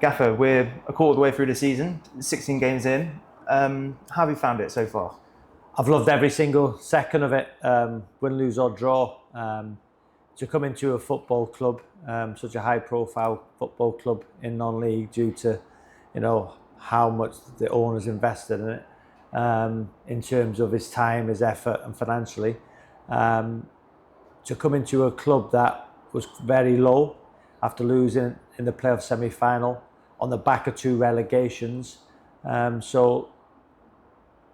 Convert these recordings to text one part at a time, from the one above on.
Gaffer, we're a quarter of the way through the season, 16 games in. How have you found it so far? I've loved every single second of it, win, lose or draw. To come into a football club, such a high-profile football club in non-league, due to, how much the owners invested in it, in terms of his time, his effort, and financially. To come into a club that was very low after losing in the playoff semi-final on the back of 2 relegations. So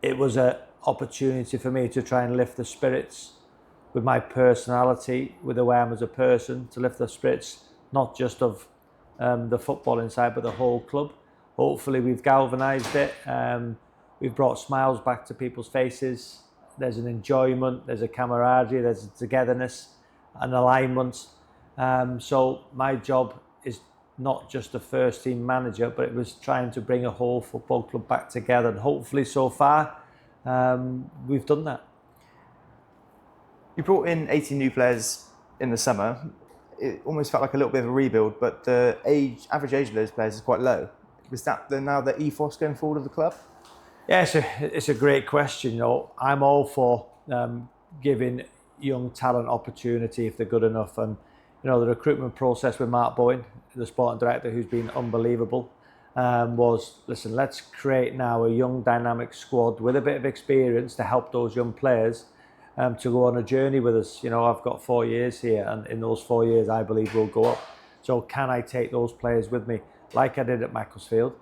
it was an opportunity for me to try and lift the spirits with my personality, with the way I am as a person, to lift the spirits not just of the footballing side but the whole club. Hopefully we've galvanised it. We've brought smiles back to people's faces. There's an enjoyment, there's a camaraderie, there's a togetherness, an alignment. So my job is not just a first team manager, but it was trying to bring a whole football club back together. And hopefully so far, we've done that. You brought in 18 new players in the summer. It almost felt like a little bit of a rebuild, but the average age of those players is quite low. Is that now the ethos going forward of the club? Yeah, it's a great question. I'm all for giving young talent opportunity if they're good enough. And the recruitment process with Mark Bowen, the sporting director, who's been unbelievable, was, listen, let's create now a young dynamic squad with a bit of experience to help those young players to go on a journey with us. I've got 4 years here, and in those 4 years I believe we'll go up. So can I take those players with me like I did at Macclesfield?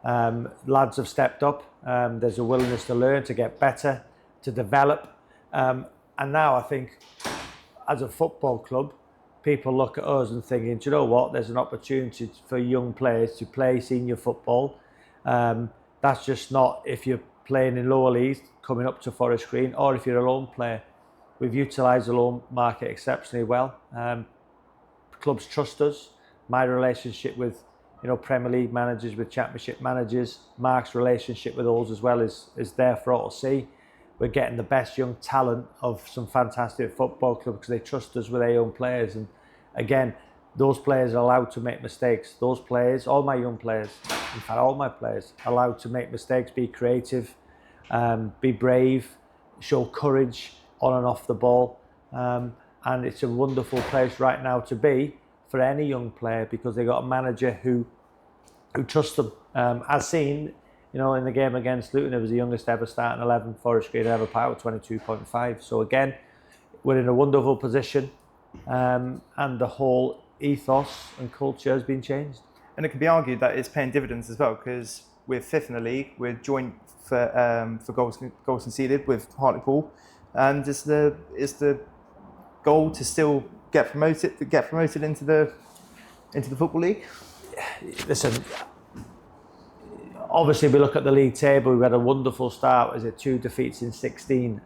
Lads have stepped up. There's a willingness to learn, to get better, to develop. And now I think as a football club, people look at us and thinking, do you know what? There's an opportunity for young players to play senior football. That's just not if you're playing in lower leagues, coming up to Forest Green, or if you're a loan player. We've utilised the loan market exceptionally well. Clubs trust us. My relationship with Premier League managers, with Championship managers, Mark's relationship with those as well is there for all to see. We're getting the best young talent of some fantastic football clubs because they trust us with their young players. And again, those players are allowed to make mistakes. Those players, all my young players, in fact all my players, are allowed to make mistakes, be creative, be brave, show courage on and off the ball. And it's a wonderful place right now to be for any young player, because they got a manager who trusts them. As seen, in the game against Luton, it was the youngest ever starting 11 Forest Green ever power, 22.5. So again, we're in a wonderful position, and the whole ethos and culture has been changed. And it can be argued that it's paying dividends as well, because we're 5th in the league, we're joint for goals conceded with Hartlepool, and it's the goal to still get promoted into the Football League. Listen, obviously we look at the league table. We've had a wonderful start. Is it 2 defeats in 16,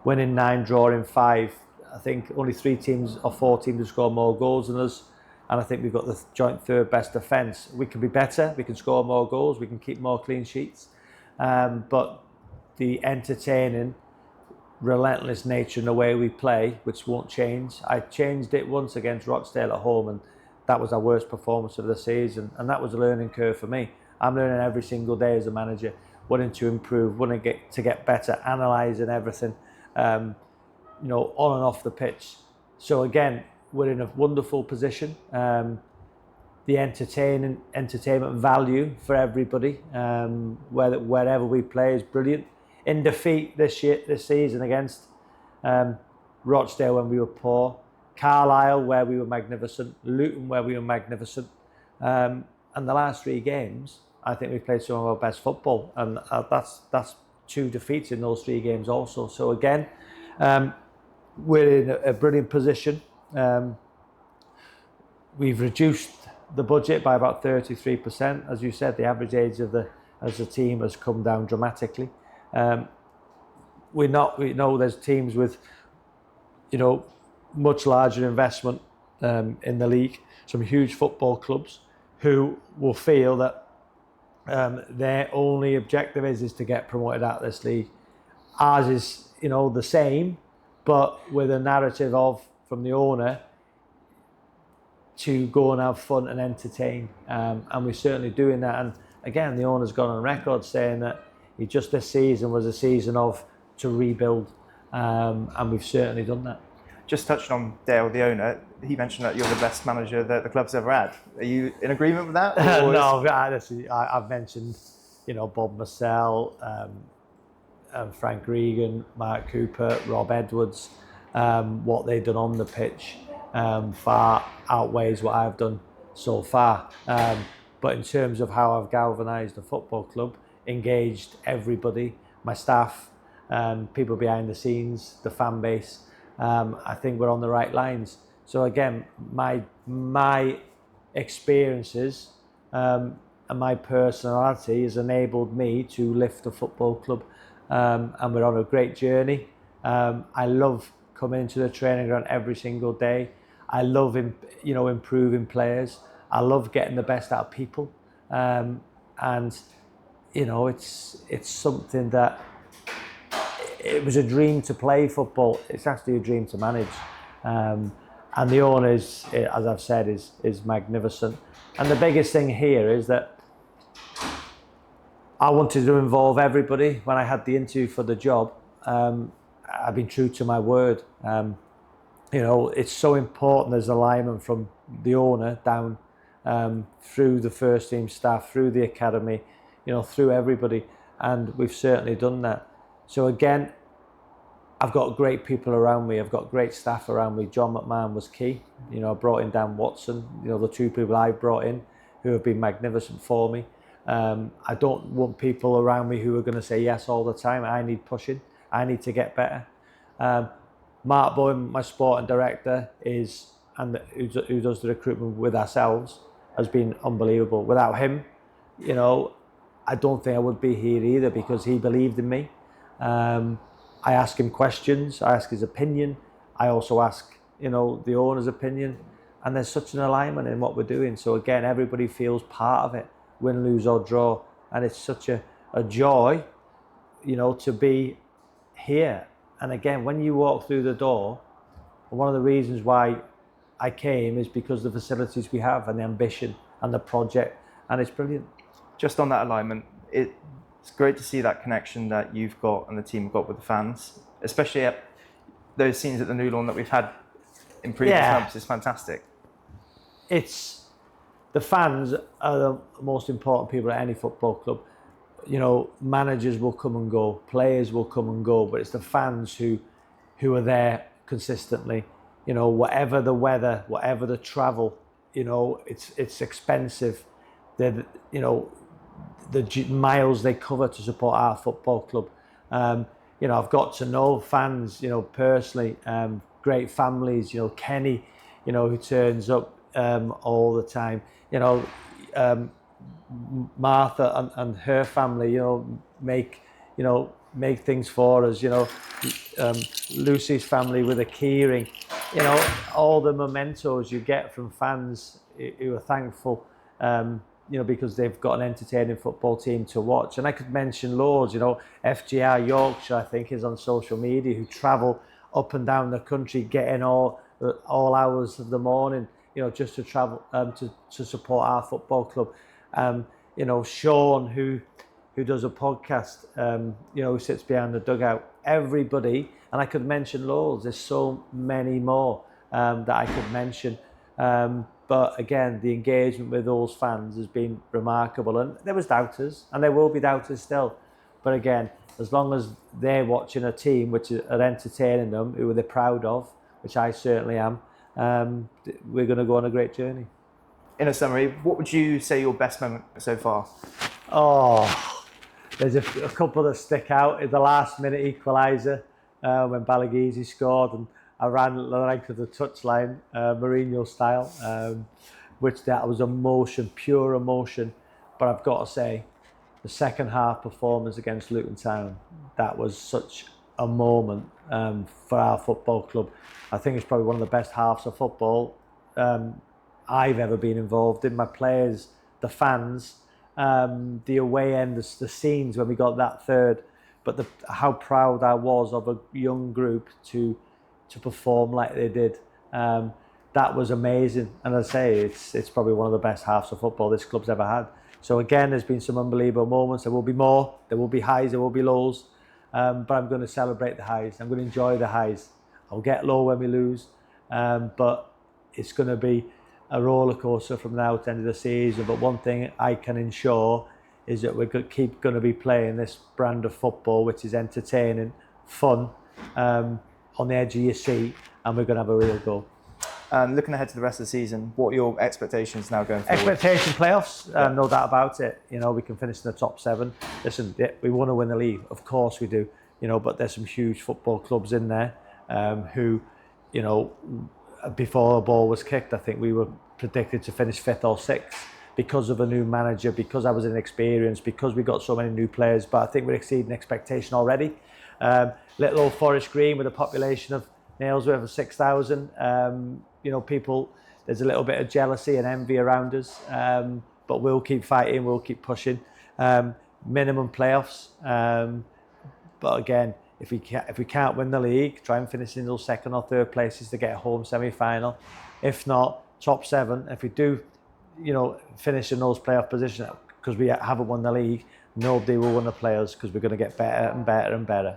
winning 9, drawing 5. I think only 3 teams or 4 teams have scored more goals than us, and I think we've got the joint 3rd best defence. We can be better. We can score more goals. We can keep more clean sheets. But the entertaining, relentless nature in the way we play, which won't change. I changed it once against Rochdale at home, and that was our worst performance of the season, and that was a learning curve for me. I'm learning every single day as a manager, wanting to improve, wanting to get better, analysing everything, on and off the pitch. So again, we're in a wonderful position. The entertainment value for everybody, wherever we play, is brilliant. In defeat this season against Rochdale when we were poor, Carlisle where we were magnificent, Luton where we were magnificent, and the last 3 games I think we've played some of our best football, and that's 2 defeats in those 3 games also. So again, we're in a brilliant position. We've reduced the budget by about 33%. As you said, the average age of the team has come down dramatically. We know there's teams with, much larger investment in the league, some huge football clubs who will feel that their only objective is to get promoted out of this league. Ours is, the same, but with a narrative from the owner to go and have fun and entertain, and we're certainly doing that. And again, the owner's gone on record saying that just this season was a season to rebuild, and we've certainly done that. Just touching on Dale, the owner, he mentioned that you're the best manager that the club's ever had. Are you in agreement with that? No, I've mentioned, Bob Marcel, Frank Regan, Mark Cooper, Rob Edwards. What they've done on the pitch far outweighs what I've done so far. But in terms of how I've galvanised the football club, engaged everybody, my staff, people behind the scenes, the fan base, I think we're on the right lines. So again, my experiences and my personality has enabled me to lift the football club, and we're on a great journey. I love coming into the training ground every single day. I love improving players. I love getting the best out of people, and it's something that it was a dream to play football. It's actually a dream to manage, and the owner is, as I've said, is magnificent. And the biggest thing here is that I wanted to involve everybody. When I had the interview for the job, I've been true to my word. It's so important there's alignment from the owner down through the first team staff, through the academy, through everybody, and we've certainly done that. So again, I've got great people around me. I've got great staff around me. John McMahon was key. I brought in Dan Watson. The two people I brought in who have been magnificent for me. I don't want people around me who are going to say yes all the time. I need pushing. I need to get better. Mark Bowen, my sporting director, who does the recruitment with ourselves, has been unbelievable. Without him, I don't think I would be here either, because he believed in me. I ask him questions. I ask his opinion. I also ask, the owner's opinion. And there's such an alignment in what we're doing. So again, everybody feels part of it, win, lose or draw. And it's such a joy, to be here. And again, when you walk through the door, one of the reasons why I came is because of the facilities we have and the ambition and the project, and it's brilliant. Just on that alignment, it's great to see that connection that you've got and the team have got with the fans, especially at those scenes at the New Lawn that we've had in previous months. It's fantastic. It's the fans are the most important people at any football club. Managers will come and go, players will come and go, but it's the fans who are there consistently. Whatever the weather, whatever the travel, it's expensive. The miles they cover to support our football club. I've got to know fans, personally, great families, Kenny, who turns up all the time, Martha and her family, make things for us, Lucy's family with a keyring, all the mementos you get from fans who are thankful, because they've got an entertaining football team to watch. And I could mention loads, FGR Yorkshire, I think, is on social media, who travel up and down the country, getting all hours of the morning, just to travel to support our football club. Sean, who does a podcast, who sits behind the dugout. Everybody, and I could mention loads. There's so many more that I could mention. But again, the engagement with those fans has been remarkable. And there was doubters, and there will be doubters still. But again, as long as they're watching a team which are entertaining them, who they're proud of, which I certainly am, we're going to go on a great journey. In a summary, what would you say your best moment so far? Oh, there's a couple that stick out. The last minute equaliser when Balaghese scored, and I ran the length of the touchline, Mourinho style, which that was emotion, pure emotion. But I've got to say, the second half performance against Luton Town, that was such a moment for our football club. I think it's probably one of the best halves of football I've ever been involved in. My players, the fans, the away end, the scenes when we got that third, but how proud I was of a young group to perform like they did. that was amazing. And as I say, it's probably one of the best halves of football this club's ever had. So again, there's been some unbelievable moments. There will be more. There will be highs. There will be lows. But I'm going to celebrate the highs. I'm going to enjoy the highs. I'll get low when we lose, but it's going to be a roller coaster from now to the end of the season. But one thing I can ensure is that we're going to be playing this brand of football, which is entertaining, fun, on the edge of your seat, and we're going to have a real go. And looking ahead to the rest of the season, what are your expectations now going forward? Expectation playoffs, no doubt about it. You know, we can finish in the top 7. Listen, we want to win the league, of course we do. You know, but there's some huge football clubs in there who, you know, before the ball was kicked, I think we were predicted to finish 5th or 6th because of a new manager, because I was inexperienced, because we got so many new players. But I think we're exceeding expectation already. Little old Forest Green with a population of Nailsworth of 6,000. You know, people, there's a little bit of jealousy and envy around us, but we'll keep fighting, we'll keep pushing. Minimum playoffs, but again, if we can't win the league, try and finish in those 2nd or 3rd places to get a home semi-final. If not, top 7. If we do, you know, finish in those playoff positions because we haven't won the league, nobody will want to play us because we're going to get better and better and better.